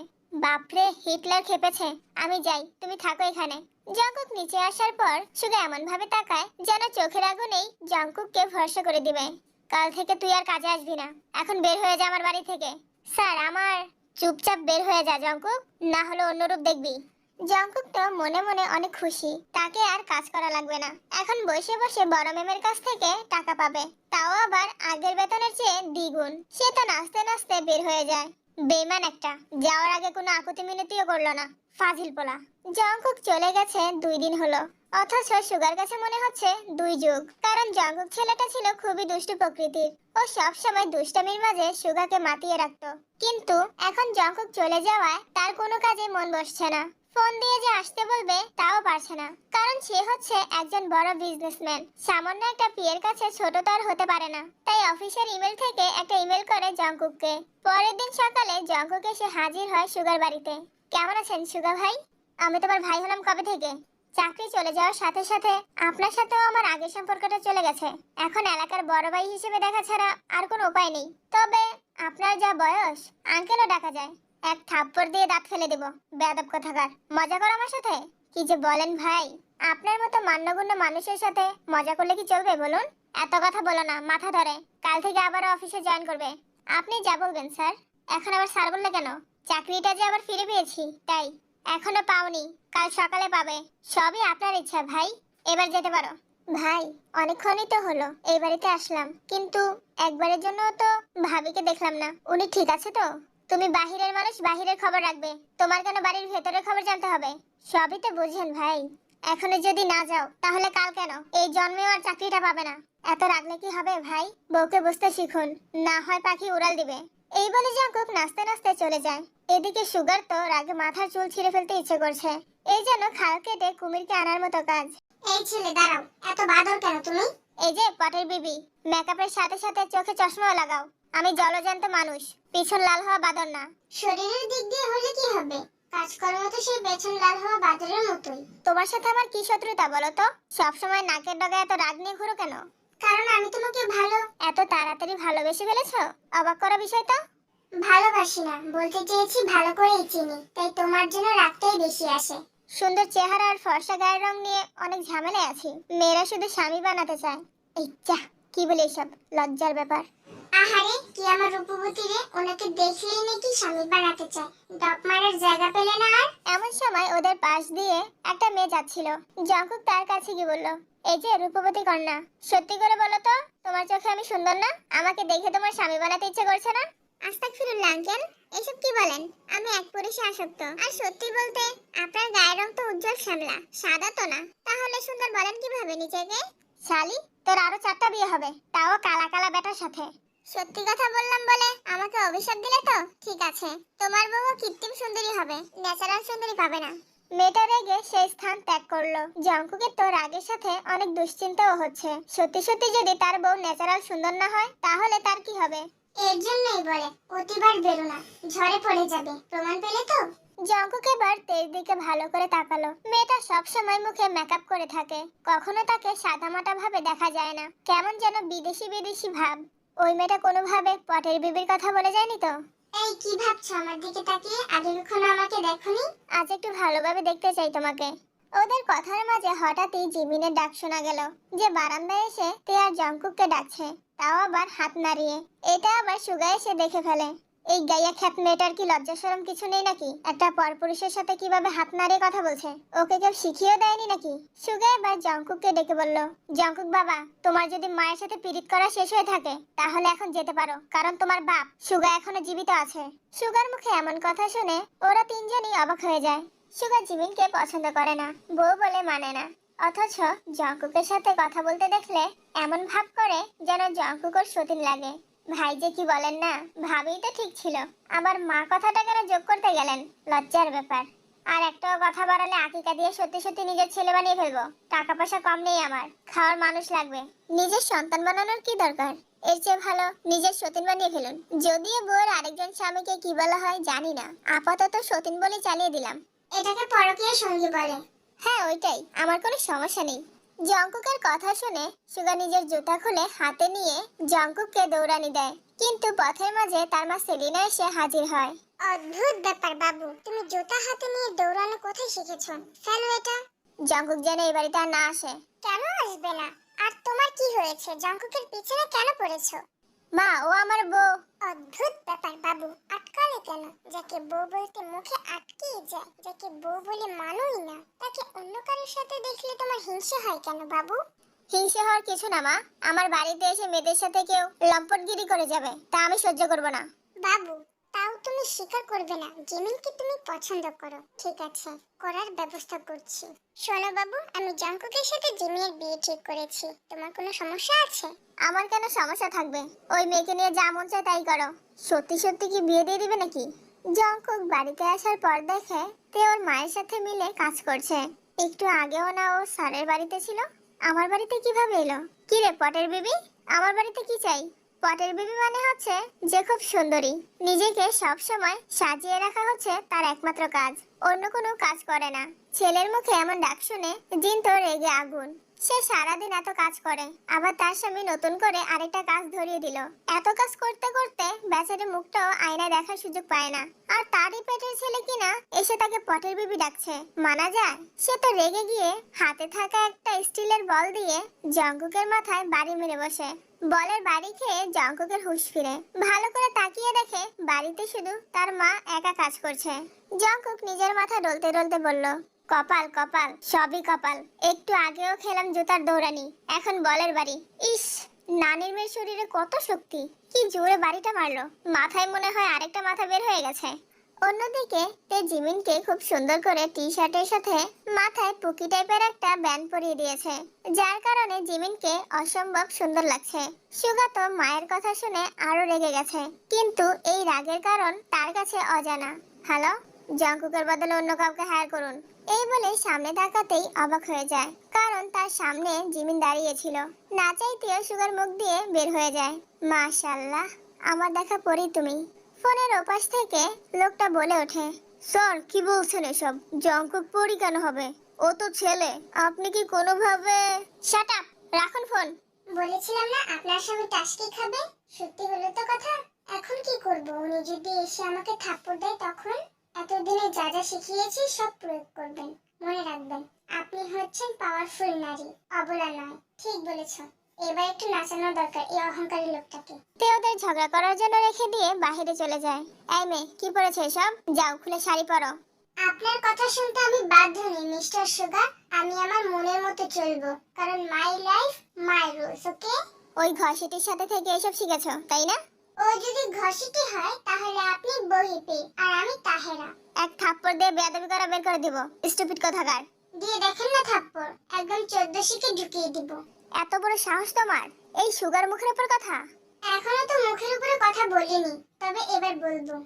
Speaker 1: বাপরে, হিটলার খেপেছে। আমি যাই, তুমি থাকো এখানে। জংকুক নিচে আসার পর সুগা এমন ভাবে তাকায় যেন চোখের আগুনেই জংকুককে ভরসা করে দিবে। কাল থেকে তুই আর কাজে আসবি না, এখন বের হয়ে যা আমার বাড়ি থেকে। স্যার আমার। চুপচাপ বের হয়ে যা জংকুক, না হলে অন্য রূপ দেখবি। জংকুক তো মনে মনে অনেক খুশি, তাকে আর কাজ করা লাগবে না, এখন বসে বসে বড় ম্যামের কাছ থেকে টাকা পাবে, তাও আবার আগের বেতনের চেয়ে দ্বিগুণ। সে তো নাচতে নাচতে বের হয়ে যায়। বেমান একটা, যাওয়ার আগে কোনো আকুতি মিনতিও করলো না, ফাজিল পোলা। জংকুক চলে গেছে 2 দিন হলো, অথচ সুগার কাছে মনে হচ্ছে 2 যুগ, কারণ জংকুক ছেলেটা ছিল খুবই দুষ্টু প্রকৃতির। ও সব সময় দুষ্টামির মাঝে সুগাকে মাতিয়ে রাখতো, কিন্তু এখন জংকুক চলে যাওয়ায় তার কোনো কাজে মন বসছে না। ফোন দিয়ে যে আসতে বলবে তাও পারছে না, কারণ সে হচ্ছে একজন বড় বিজনেসম্যান। সামান্য একটা পিয়ের কাছে ছোট তো আর হতে পারে না, তাই অফিসের ইমেল থেকে একটা ইমেল করে জংকুককে। পরের দিন সকালে জংকুক এসে হাজির হয় সুগার বাড়িতে। কেমন আছেন সুগা ভাই? আমি তোমার ভাই হলাম কবে থেকে। চাকরি চলে যাওয়ার সাথে সাথে আপনার সাথেও আমার আগের সম্পর্কটা চলে গেছে, এখন এলাকার বড় ভাই হিসেবে দেখা ছাড়া আর কোনো উপায় নেই। তবে আপনার যা বয়স, আঙ্কেলও ডাকা যায়। এক থাপ্পড় দিয়ে দাঁত ফেলে দেব, বেয়াদব কোথাকার। মজা করো আমার সাথে? কি যে বলেন ভাই, আপনার মতো মান্যগণ্য মানুষের সাথে মজা করলে কি চলবে বলুন? এত কথা বলো না, মাথা ধরে। কাল থেকে আবার অফিসে জয়েন করবে। আপনি যা বলবেন স্যার। এখন আবার স্যার বললে কেন? চাকরিটা যে আবার ফিরে পেয়েছি তাই। এখনো পাওনি, কাল সকালে পাবে। সবই আপনার ইচ্ছা ভাই, এবার যেতে পারো। ভাই, অনেকক্ষণই তো হলো এই বাড়িতে আসলাম, কিন্তু একবারের জন্য তো ভাবিকে দেখলাম না। উনি ঠিক আছে তো? তুমি বাহিরের মানুষ, বাহিরের খবর রাখবে, তোমার কেন বাড়ির ভেতরের খবর জানতে হবে? সবই তো বুঝেন ভাই, এখনো যদি না যাও তাহলে কাল কেন? এই জন্মেও আর চাকরিটা পাবে না। এত রাগলে কি হবে ভাই? বউকে বুঝতে শিখুন, না হয় পাখি উড়াল দিবে। এই বলে জংকুক নাচতে নাচতে চলে যায়। এদিকে সুগার তো রাগে মাথার চুল ছিঁড়ে ফেলতে ইচ্ছে করছে, এই যেন খাল কেটে কুমিরকে আনার মতো কাজ।
Speaker 2: এই ছেলে দাঁড়াও, এত বাদর কেন তুমি?
Speaker 1: এই যে পটের বিবি, মেকআপের সাথে সাথে চোখে চশমাও লাগাও। আমি জলজ্যান্ত মানুষ, পিছন লাল হওয়া বাদর না।
Speaker 2: শরীরের দিক দিয়ে হলে কি হবে, কাজকর্ম তো সেই পেছন লাল হওয়া বাদরের মতোই।
Speaker 1: তোমার সাথে আমার কি শত্রুতা বলো তো? সবসময় নাকের ডগায় এত রাগ নিয়ে ঘুরো কেন?
Speaker 2: কারণ আমি তোমাকে ভালো।
Speaker 1: এত তাড়াতাড়ি ভালোবেসে ফেলেছো? অবাক করা বিষয় তো।
Speaker 2: ভালোবাসি না, বলতে চেয়েছি ভালো করেই চিনি, তাই তোমার জন্য রাগটাই বেশি আসে।
Speaker 1: সুন্দর চেহারা আর ফর্সা গায়ের রং নিয়ে অনেক ঝামেলায় আছি। মেয়েরা শুধু স্বামী বানাতে চায়। এই যা, কি বলে এসব, লজ্জার ব্যাপার।
Speaker 2: আহারে, কি আমার রূপবতী রে, ওনাকে দেখলেই নাকি স্বামী বানাতে চায়। ডপ মারার জায়গা পেলে না আর।
Speaker 1: এমন সময় ওদের পাশ দিয়ে একটা মেয়ে যাচ্ছিল। জঙ্কুক তার কাছে গিয়ে বলল, এই যে রূপবতী কন্যা, সত্যি করে বলো তো, তোমার চোখে আমি সুন্দর না? আমাকে দেখে তোমার স্বামী বানাতে ইচ্ছে করছে না?
Speaker 2: আস্তাগফিরুল্লাহ আঙ্কেল, এসব কি বলেন? আমি এক পুরুষে আসক্ত। আর সত্যি বলতে, আপনার গায়ের রং তো উজ্জ্বল শ্যামলা, সাদা তো না। তাহলে সুন্দর বলেন কিভাবে নিজেকে?
Speaker 1: শালি, তোর আরো 4টা বিয়ে হবে, তাও কালা কালা বেটার সাথে।
Speaker 2: সত্যি কথা বললাম বলে আমাকে অভিশাপ দিলে তো? ঠিক আছে, তোমার বউ কৃত্রিম সুন্দরী হবে, ন্যাচারাল সুন্দরী পাবে না।
Speaker 1: মেয়েটা রেগে সেই স্থান ত্যাগ করলো। জঙ্কুকের তো রাগের সাথে অনেক দুশ্চিন্তাও হচ্ছে। সত্যি সত্যি যদি তার বউ ন্যাচারাল সুন্দর না হয়, তাহলে তার কি হবে?
Speaker 2: এর জন্যই বলে অতিবার বেরো না, ঝড়ে পড়ে যাবে। প্রমাণ পেলে তো?
Speaker 1: জঙ্কুক এবার তের দিকে ভালো করে তাকালো। মেয়েটা সব সময় মুখে মেকআপ করে থাকে, কখনো তাকে সাদামাটা ভাবে দেখা যায় না। কেমন যেন বিদেশি বিদেশি ভাব। ওই মেয়েটা কোনোভাবে পটের বিবির কথা বলে যায়নি তো?
Speaker 2: এই কি ভাবছো আমার দিকে তাকিয়ে? আগে কখনো আমাকে দেখোনি?
Speaker 1: আজ একটু ভালোভাবে দেখতে চাই তোমাকে। ওদের কথার মাঝে হঠাৎই জিমিনের ডাক শোনা গেল, যে বারান্দায় এসে তে আর জঙ্কুককে ডাকছে, তাও আবার হাত নাড়িয়ে। এটা আবার সুগা এসে দেখে ফেলে। এই গাইয়া খ্যাত মেয়েটার কি লজ্জা শরম কিছু নেই নাকি? একটা পরপুরুষের সাথে কিভাবে হাত নাড়িয়ে কথা বলছে, ওকে কেউ শিখিয়েও দেয়নি নাকি? সুগা এবার জঙ্কুককে ডেকে বলল, জঙ্কুক বাবা, তোমার যদি মায়ের সাথে পীড়িত করা শেষ হয়ে থাকে, তাহলে এখন যেতে পারো, কারণ তোমার বাপ সুগা এখনো জীবিত আছে। সুগার মুখে এমন কথা শুনে ওরা তিনজনই অবাক হয়ে যায়। সুগা জিমিনকে পছন্দ করে না, বউ বলে মানে না, অথচ জঙ্কুকের সাথে কথা বলতে দেখলে এমন ভাব করে যেন জঙ্কুকর সতীন লাগে। ভাই যে কি বলেন না, ভাবেই তো ঠিক ছিল, আবার মা কথাটা কেন যোগ করতে গেলেন? লজ্জার ব্যাপার। আর একটাও কথা বাড়ালে আকিকা দিয়ে সত্যি সত্যি নিজের ছেলে বানিয়ে ফেলবো। টাকা পয়সা কম নেই আমার, খাওয়ার মানুষ লাগবে। নিজের সন্তান বানানোর কি দরকার? এর চেয়ে ভালো নিজের সতীন বানিয়ে ফেলুন। যদিও বউয়ের আরেকজন স্বামীকে কি বলা হয় জানি না, আপাতত সতীন বলে চালিয়ে দিলাম।
Speaker 2: এটাকে পরকীয়া সঙ্গী বলে।
Speaker 1: হ্যাঁ ওইটাই, আমার কোনো সমস্যা নেই। জঙ্কুকের কথা শুনে সুগা নিজের জুতা খুলে হাতে নিয়ে জঙ্কুককে দৌড়ানি দেয়, কিন্তু পথের মাঝে তার মা সেলিনা এসে হাজির হয়।
Speaker 2: অদ্ভুত ব্যাপার বাবু, তুমি জুতা হাতে নিয়ে দৌড়ানো কোথায় শিখেছো? ফেলো এটা।
Speaker 1: জঙ্কুক যেন এই বাড়িতে আর না আসে।
Speaker 2: কেন আসবে না? আর তোমার কি হয়েছে? জঙ্কুকের পিছনে কেন পড়েছো?
Speaker 1: মা, ও আমার বউ।
Speaker 2: অদ্ভুত ব্যাপার বাবু, আটকালে কেন? যাকে বউ বলতে মুখে আটকে যায়, যাকে বউ বলে মানোই না, তাকে অন্য কারোর সাথে দেখলে তোমার হিংসে হয় কেন বাবু?
Speaker 1: হিংসে হওয়ার কিছু না মা, আমার বাড়িতে এসে মেয়েদের সাথে কেউ লম্পটগিরি করে যাবে, তা আমি সহ্য করব না।
Speaker 2: বাবু, তাও তুমি স্বীকার করবে না জিমিনকে তুমি পছন্দ করো। ঠিক আছে, করার ব্যবস্থা করছি। শোনো বাবু, আমি জঙ্কুকের সাথে জিমিনের বিয়ে ঠিক করেছি। তোমার কোনো সমস্যা আছে?
Speaker 1: আমার কেন সমস্যা থাকবে? ওই মেয়েকে নিয়ে যা মন চায় তাই করো। সত্যি সত্যি কি বিয়ে দিয়ে দিবে নাকি? জঙ্কুক বাড়িতে আসার পর দেখে তে ওর মায়ের সাথে মিলে কাজ করছে। একটু আগেও না ও স্যারের বাড়িতে ছিল, আমার বাড়িতে কিভাবে এলো? কি রে পটের বেবি, আমার বাড়িতে কি চাই? পটের বেবি মানে হচ্ছে যে খুব সুন্দরী, নিজেকে সব সময় সাজিয়ে রাখা হচ্ছে তার একমাত্র কাজ, অন্য কোনো কাজ করে না। ছেলের মুখে এমন ডাক শুনে জিন তো রেগে আগুন। সে সারাদিন এত কাজ করে, আবার তার স্বামী নতুন করে আরেকটা কাজ ধরিয়ে দিল। এত কাজ করতে করতে বেচারি মুখটাও আয়নায় দেখার সুযোগ পায় না, আর তারই পেটের ছেলে কিনা এসে তাকে পটের বিবি ডাকছে, মানা যায়? সে তো রেগে গিয়ে হাতে থাকা একটা স্টিলের বল দিয়ে জঙ্কুকের মাথায় বাড়ি মেরে বসে। বলের বাড়ি খেয়ে জঙ্কুকের হুঁশ ফিরে ভালো করে তাকিয়ে দেখে বাড়িতে শুধু তার মা একা কাজ করছে। জঙ্কুক নিজের মাথা ডলতে ডলতে বলল, কপাল কপাল, সবই কপাল। একটু আগেও খেলাম জুতার দৌড়ানি, এখন বলের বাড়ি। ইস, নানির মেয়ের শরীরে কত শক্তি, কি জোরে বাড়িটা মারলো, মাথায় মনে হয় আরেকটা মাথা বের হয়ে গেছে। অন্যদিকে তে জিমিনকে খুব সুন্দর করে টি শার্টের সাথে মাথায় পুকি টাইপের একটা ব্যান্ড পরিয়ে দিয়েছে, যার কারণে জিমিনকে অসম্ভব সুন্দর লাগছে। সুগা তো মায়ের কথা শুনে আরো রেগে গেছে, কিন্তু এই রাগের কারণ তার কাছে অজানা। হ্যালো, জঙ্কুকের বদলে অন্য কাউকে হায়ার করুন। এই বলে সামনে তাকাতেই অবাক হয়ে যায়, কারণ তার সামনে জিমিন দাঁড়িয়ে ছিল। না চাইতেও সুগার মুখ দিয়ে বের হয়ে যায়, মাশাআল্লাহ, আমার দেখা পরি তুমি। ফোনের ওপাশ থেকে লোকটা বলে ওঠে, স্যার কি বলছেন এসব? জঙ্কুক পরি কেন হবে? ও তো ছেলে। আপনি কি কোনোভাবে... শাট আপ, রাখুন ফোন।
Speaker 2: বলেছিলাম না আপনার স্বামী টাসকি খাবে, সত্যি হলো তো কথা। এখন কি করব, উনি যদি এসে আমাকে থাপ্পড় দেয় তখন? এতদিনে যা যা শিখিয়েছি সব প্রয়োগ করবেন, মনে রাখবেন আপনি হচ্ছেন পাওয়ারফুল নারী, অবলা নয়। ঠিক বলেছো, এবার একটু নাচানো দরকার এই অহংকারী লোকটাকে।
Speaker 1: তে ওদের ঝগড়া করার জন্য রেখে দিয়ে বাইরে চলে যায়। এই মেয়ে, কি পরেছো এসব? যাও খুলে শাড়ি পরো।
Speaker 2: আপনার কথা শুনতে আমি বাধ্য নই মিস্টার সুগার। আমি আমার মনের মতো চলবো, কারণ মাই লাইফ মাই রুলস, ওকে?
Speaker 1: ওই ঘষিটির সাথে থেকে এসব শিখেছো, তাই না?
Speaker 2: ও যদি ঘষিটি হয় তাহলে আপনি বহিপে আর আমি তাহেরা।
Speaker 1: এক থাপ্পড় দিয়ে বেয়াদবি করা বের করে দিব, স্টুপিড কোথাকার।
Speaker 2: দিয়ে দেখেন না থাপ্পড়, একদম 14 শিকে ঢুকিয়ে দিব।
Speaker 1: এত বড় সাহস তোমার, এই সুগার মুখের উপর কথা?
Speaker 2: এখনো তো মুখের উপরে কথা বলিনি, তবে এবার বলবো।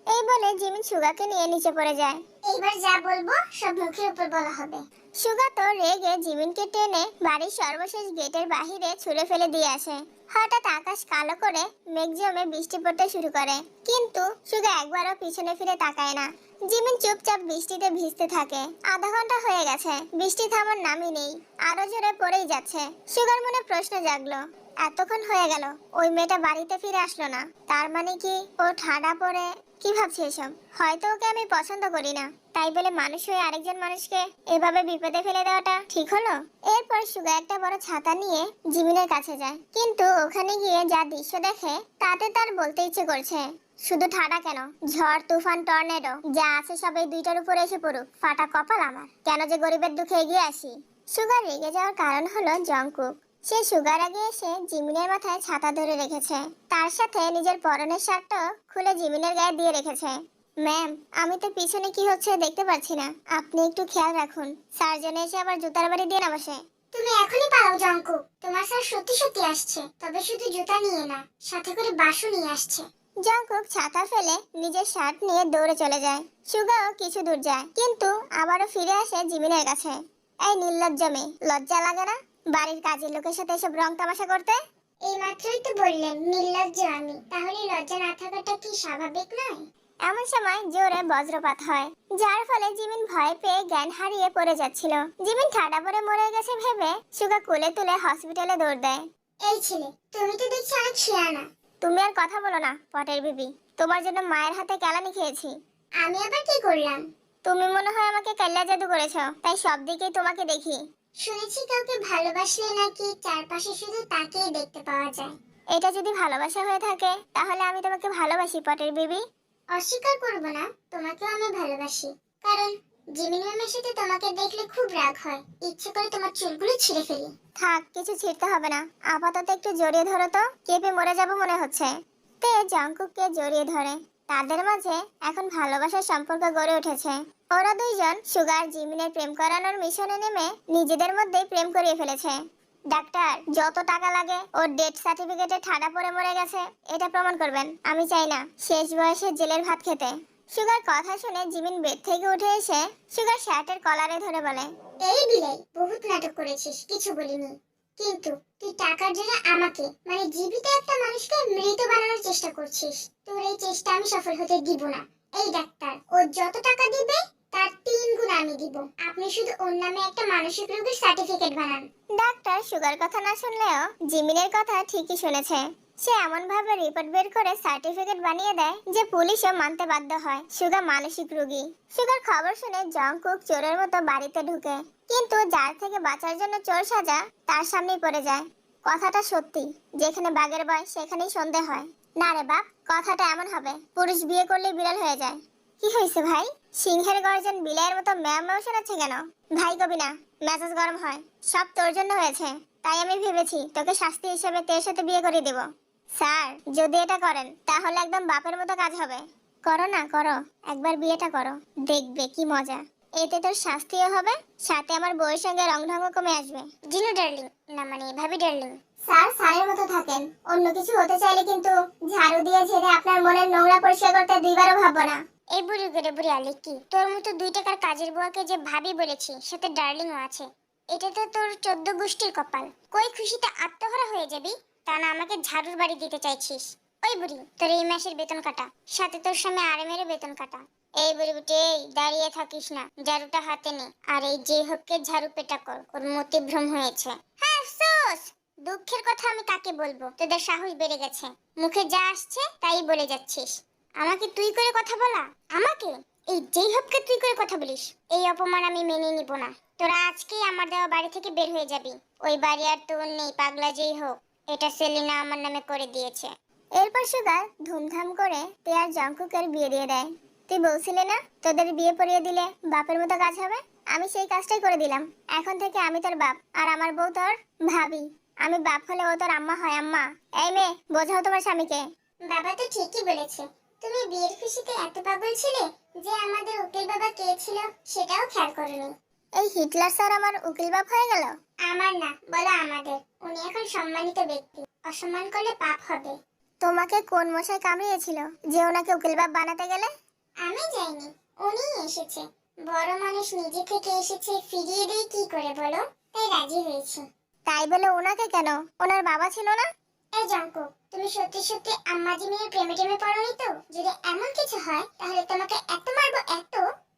Speaker 1: এই বলে জিমিন সুগাকে নিয়ে নিচে পড়ে যায়।
Speaker 2: এইবার যা বলবো সব মুখের উপর বলা হবে।
Speaker 1: সুগা তো রেগে জিমিনকে টেনে বাড়ির সর্বশেষ গেটের বাহিরে ছুঁড়ে ফেলে দিয়ে আসে। হঠাৎ আকাশ কালো করে মেঘ জমে বৃষ্টি পড়তে শুরু করে, কিন্তু সুগা একবারও পিছনে ফিরে তাকায় না। জিমিন চুপচাপ বৃষ্টিতে ভিজতে থাকে। আধা ঘন্টা হয়ে গেছে, বৃষ্টি থামার নামই নেই, আরো জোরে পড়েই যাচ্ছে। সুগার মনে প্রশ্ন জাগলো, এতক্ষণ হয়ে গেল ওই মেয়েটা বাড়িতে ফিরে আসলো না, তার মানে কি ও ঠাডা পড়ে? কি ভাবছি এসব? হয়তো ওকে আমি পছন্দ করি না, তাই বলে মানুষ হয়ে আরেকজন মানুষকে এভাবে বিপদে ফেলে দেওয়াটা ঠিক হলো? এরপর সুগা একটা বড় ছাতা নিয়ে জিমিনের কাছে যায়, কিন্তু ওখানে গিয়ে যা দৃশ্য দেখে তাতে তার বলতে ইচ্ছে করছে, শুধু ঠাডা কেন, ঝড় তুফান টর্নেডো যা আছে সবাই দুইটার উপরে এসে পড়ুক, ফাটা কপাল আমার, কেন যে গরিবের দুঃখে এগিয়ে আসি। সুগার রেগে যাওয়ার কারণ হলো জংকুক। সে সুগার আগে এসে জিমিনের মাথায় ছাতা ধরে রেখেছে, তার সাথে নিজের পরনের শার্টটাও খুলে জিমিনের গায়ে দিয়ে রেখেছে। ম্যাম, আমি তো পিছনে কি হচ্ছে দেখতে পাচ্ছি না, আপনি একটু খেয়াল রাখুন, সার্জনে এসে আবার জুতার বাড়ি দিয়ে না বসে।
Speaker 2: তুমি এখনই পালাও জঙ্কু, তোমার স্যার সত্যি সত্যি আসছে, তবে শুধু জুতা নিয়ে না, সাথে করে বাসও নিয়ে আসছে।
Speaker 1: জংকুক ছাতা ফেলে নিজের শার্ট নিয়ে দৌড়ে চলে যায়। সুগাও কিছু দূর যায়, কিন্তু আবারও ফিরে আসে জিমিনের কাছে। এই নির্লজ্জ মেয়ে, লজ্জা লাগে না বাড়ির কাজের লোকের সাথে এসব রং তামাশা করতে?
Speaker 2: এই মাত্রই তো বললেন নির্লজ্জ আমি, তাহলে লজ্জা না থাকাটা কি স্বাভাবিক নয়?
Speaker 1: এমন সময় জোরে বজ্রপাত হয়, যার ফলে জিমিন ভয় পেয়ে জ্ঞান হারিয়ে পড়ে যাচ্ছিল। জিমিন ঠাডা পড়ে মরে গেছে ভেবে সুগা কোলে তুলে হসপিটালে দৌড় দেয়।
Speaker 2: এই ছেলে, তুমি তো দেখছি অনেক শিয়ানা।
Speaker 1: তুমি আর কথা বলো না পটের বিবি, তোমার জন্য মায়ের হাতে কেলানি খেয়েছি।
Speaker 2: আমি আবার কি করলাম?
Speaker 1: তুমি মনে হয় আমাকে কাল্লা জাদু করেছো, তাই সব দিকেই তোমাকে দেখি।
Speaker 2: শুনেছি কাউকে ভালোবাসলে নাকি চারপাশে শুধু তাকেই দেখতে পাওয়া যায়।
Speaker 1: এটা যদি ভালোবাসা হয়ে থাকে তাহলে আমি তোমাকে ভালোবাসি পটের বিবি।
Speaker 2: অস্বীকার করব না, তোমাকেও আমি ভালোবাসি, কারণ জিমিন ম্যামের সাথে তোমাকে দেখলে খুব রাগ হয়, ইচ্ছে করে তোমার চুলগুলো ছিঁড়ে ফেলি।
Speaker 1: থাক, কিছু ছিঁড়তে হবে না, আপাতত একটু জড়িয়ে ধরো তো, কেঁপে মরে যাবো মনে হচ্ছে। তে জংকুককে জড়িয়ে ধরে, তাদের মাঝে এখন ভালোবাসার সম্পর্ক গড়ে উঠেছে। ওরা দুইজন সুগার জিমিনের প্রেম করানোর মিশনে নেমে নিজেদের মধ্যেই প্রেম করিয়ে ফেলেছে। ডাক্তার, যত টাকা লাগে ওর ডেথ সার্টিফিকেটে ঠাডা পড়ে মরে গেছে এটা প্রমাণ করবেন, আমি চাই না শেষ বয়সে জেলের ভাত খেতে। সুগার কথা শুনে জিমিন বেড থেকে উঠে এসে সুগার শার্টের কলারে ধরে বলে,
Speaker 2: এই বিলাই, বহুত নাটক করেছিস, কিছু বলিনি, কিন্তু তুই টাকার জন্য আমাকে মানে জীবিত একটা মানুষকে মৃত বানানোর চেষ্টা করছিস। তোর এই চেষ্টা আমি সফল হতে দিব না। এই ডাক্তার, ও যত টাকা দিবে তার 3 গুণ আমি দিব। আপনি শুধু ওর নামে একটা মানসিক রোগের সার্টিফিকেট বানান।
Speaker 1: ডাক্তার সুগার কথা না শুনলেও জিমিনের কথা ঠিকই শুনেছে। সে এমন ভাবে রিপোর্ট বের করে সার্টিফিকেট বানিয়ে দেয় যে পুলিশও মানতে বাধ্য হয় সুগা মানসিক রোগী। সুগার খবর শুনে জংকুক চোরের মতো বাড়িতে ঢুকে, কিন্তু যার থেকে বাঁচার জন্য চোর সাজা তার সামনেই পড়ে যায়। কথাটা সত্যি, যেখানে বাঘের ভয় সেখানেই সন্দেহ হয়। না রে বাপ, কথাটা এমন হবে পুরুষ বিয়ে করলে বিড়াল হয়ে যায়। কি হয়েছে ভাই, সিংহের গর্জন বিলের মতো ম্যাও ম্যাও শোনাচ্ছে কেন? ভাই কবি না, মেজাজ গরম হয়, সব তোর জন্য হয়েছে, তাই আমি ভেবেছি তোকে শাস্তি হিসেবে তোর সাথে বিয়ে করে দেব। স্যার, যদি এটা করেন তাহলে একদম বাপের মতো কাজ হবে। করো না করো, একবার বিয়েটা করো, দেখবে কি মজা। এতে তোর শাস্তিও হবে, সাথে আমার বউয়ের সঙ্গে রং ঢঙও কমে আসবে।
Speaker 2: জিনু ডার্লিং, না মানে ভাবি ডার্লিং।
Speaker 1: স্যার স্যারের মতো থাকেন, অন্য কিছু হতে চাইলে কিন্তু ঝাড়ু দিয়ে ঝেড়ে আপনার মনের নোংরা পরিষ্কার করতে দুইবারও ভাববো না।
Speaker 2: এই বুড়ি করে বুড়ি আলি কি, তোর মতো 2 টাকার কাজের বুয়াকে যে ভাবি বলেছি সাথে ডার্লিংও আছে, এটা তো তোর 14 গোষ্ঠীর কপাল। কই খুশিতে আত্মহারা হয়ে যাবি, তা না আমাকে ঝাড়ুর বাড়ি দিতে চাইছিস। ওই বুড়ি, তোর এই মাসের বেতন কাটা, সাথে তোর স্বামী আরেমেরও বেতন কাটা। এই বুড়ি বুটি, এই দাঁড়িয়ে থাকিস না, ঝাড়ুটা হাতে নে, আর এই যে হককে ঝাড়ু পেটা কর, ওর মতিভ্রম হয়েছে। হ্যাঁ আফসোস, দুঃখের কথা আমি কাকে বলবো? তোদের সাহস বেড়ে গেছে, মুখে যা আসছে তাই বলে যাচ্ছিস। আমাকে তুই করে কথা বলা? আমাকে? এই যেই হোককে তুই করে কথা বলিস, এই অপমান আমি মেনে নিব না। তোরা আজকেই আমার দেওয়া বাড়ি থেকে বের হয়ে যাবি। ওই বাড়ি আর তোর নেই, পাগলা যেই হোক। এটা সেলিনা আমার নামে করে দিয়েছে।
Speaker 1: এরপর সুগা ধুমধাম করে তে আর জঙ্কুকের বিয়ে দিয়ে দেয়। তুই বলছিলে না তোদের বিয়ে পড়িয়ে দিলে বাপের মতো কাজ হবে? আমি সেই কাজটাই করে দিলাম। এখন থেকে আমি তোর বাপ আর আমার বউ তোর ভাবি। আমি বাপ হলে ও তোর আম্মা হয়। আম্মা, এই মেয়ে বোঝাও তোমার স্বামীকে।
Speaker 2: বাবা তো ঠিকই বলেছে। তুমি বিয়ের খুশিতে এত পাগল ছিলে যে আমাদের উকিল বাবা কে ছিল সেটাও খেয়াল করনি।
Speaker 1: এই হিটলার স্যার আমার উকিল বাপ হয়ে গেল?
Speaker 2: আমার না, বলো আমাদের। উনি এখন সম্মানিত ব্যক্তি, অসম্মান করলে পাপ হবে।
Speaker 1: তোমাকে কোন মশাই কামড়িয়েছিল যে ওনাকে উকিল বাপ বানাতে গেলে?
Speaker 2: আমি যাইনি, উনিই এসেছে। বড় মানুষ নিজে থেকে এসেছে, ফিরিয়ে দেই কি করে বলো? তাই রাজি হয়েছি।
Speaker 1: তাই বলে ওনাকে কেন? ওনার বাবা ছিল না?
Speaker 2: এই জাঙ্কু, তুমি সত্যি সত্যি আম্মা জিমিনের প্রেমে টেমে পড়োনি তো? যদি এমন কিছু হয় তাহলে তোমাকে এত মারবো, এত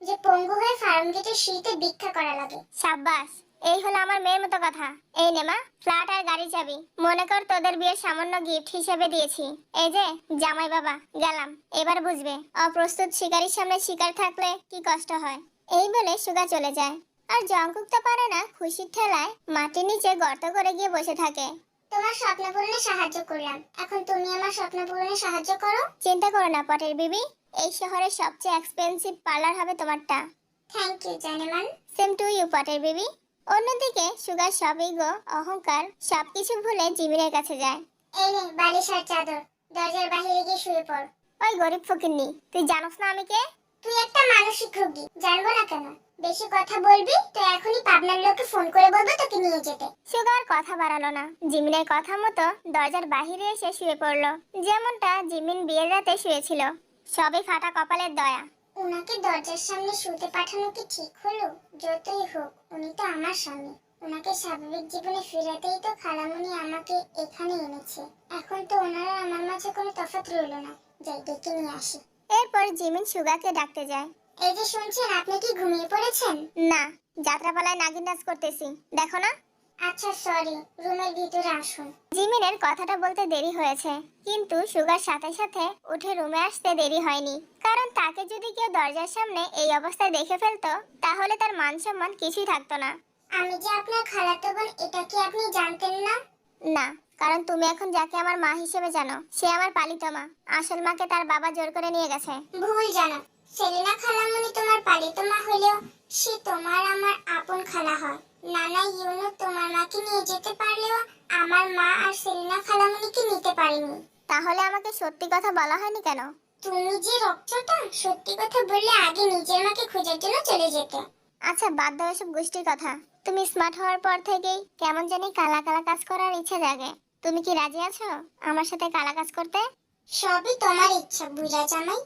Speaker 2: যে পঙ্গু হয়ে ফার্ম গেটের সিঁড়িতে ভিক্ষা করা লাগে।
Speaker 1: সাব্বাস, এই হলো আমার মেয়ের মতো কথা। এই নে মা, ফ্ল্যাট আর গাড়ি চাবি। মনে কর তোদের বিয়ের সামান্য গিফট হিসেবে দিয়েছি। এই যে জামাই বাবা, গেলাম। এবার বুঝবে অপ্রস্তুত শিকারীর সামনে শিকার থাকলে কি কষ্ট হয়। এই বলে সুগা চলে যায়। আর জঙ্কুক তো পারে না খুশির ঠেলায় মাটির নিচে গর্ত করে গিয়ে বসে থাকে।
Speaker 2: তোমার স্বপ্ন পূরণে সাহায্য করলাম, এখন তুমি আমার স্বপ্ন পূরণে সাহায্য করো।
Speaker 1: চিন্তা করো না পটের বিবি, এই শহরের সবচেয়ে এক্সপেন্সিভ পার্লার হবে তোমারটা।
Speaker 2: থ্যাংক ইউ জানেমান।
Speaker 1: সেম টু ইউ পটের বেবি। অন্যদিকে সুগার সব ইগো অহংকার সবকিছু ভুলে জিমিনের কাছে যায়।
Speaker 2: এই নে বালিশ আর চাদর, দরজার বাইরে গিয়ে শুয়ে পড়।
Speaker 1: ওই গরিব ফকিন্নি, তুই জানোস না আমি কে?
Speaker 2: তুই একটা মানসিক রোগী, জানবো না কেন? বেশি কথা বলবি তো এখনই পাবনার লোককে ফোন করে বলবো তোকে নিয়ে যেতে।
Speaker 1: সুগার কথা বাড়ালো না, জিমিনের কথা মতো দরজার বাইরে এসে শুয়ে পড়লো, যেমনটা জিমিন বিয়ের রাতে শুয়েছিল। সবে ফাটা কপালের দয়া।
Speaker 2: উনাকে দরজার সামনে শুতে পাঠানো কি ঠিক হলো? যতই হোক উনি তো আমার স্বামী। ওনাকে স্বাভাবিক জীবনে ফেরাতেই তো খালামণি আমাকে এখানে এনেছে। এখন তো ওনারা আমার মাঝে কোনো তফাৎ রইলো না। যাই ডেকে নিয়ে আসি।
Speaker 1: এরপর জিমিন সুগাকে ডাকতে যায়।
Speaker 2: এই যে শুনছেন, আপনি কি ঘুমিয়ে পড়েছেন?
Speaker 1: না, যাত্রাপালায় নাগিন নাচ করতেছি, দেখো না?
Speaker 2: আচ্ছা সরি, রুমের ভিতরে আসুন।
Speaker 1: জিমিনের কথাটা বলতে দেরি হয়েছে, কিন্তু সুগার সাথে সাথে উঠে রুমে আসতে দেরি হয়নি। কারণ তাকে যদি কেউ দরজার সামনে এই অবস্থায় দেখে ফেলতো তাহলে তার মান সম্মান কিছুই থাকতো না।
Speaker 2: আমি যে আপনার খালাতো বোন, এটা কি আপনি জানতেন না?
Speaker 1: না, কারণ তুমি এখন যাকে আমার মা হিসেবে জানো সে আমার পালিত মা। আসল মাকে তার বাবা জোর করে নিয়ে গেছে।
Speaker 2: ভুল জানো। সেলিনা খালামণি তোমার পালিত মা হলেও সে তোমার আমার আপন খালা হয়। নানা ইউনো তোমার মাকে নিয়ে যেতে পারলেও আমার মা আর সেলিনা খালামণিকে নিতে পারেনি।
Speaker 1: তাহলে আমাকে সত্যি কথা বলা হয়নি কেন?
Speaker 2: তুমি যে রক্তটা, সত্যি কথা বললে আগে নিজের মাকে খোঁজার জন্য চলে যেতে।
Speaker 1: আচ্ছা বাদ দাও এসব গোষ্ঠীর কথা। তুমি স্মার্ট হওয়ার পর থেকেই কেমন জানি কালা কালা কাজ করার ইচ্ছা জাগে। তুমি কি রাজি আছো আমার সাথে কালা কাজ করতে?
Speaker 2: সবই তোমার ইচ্ছা বুড়া জামাই।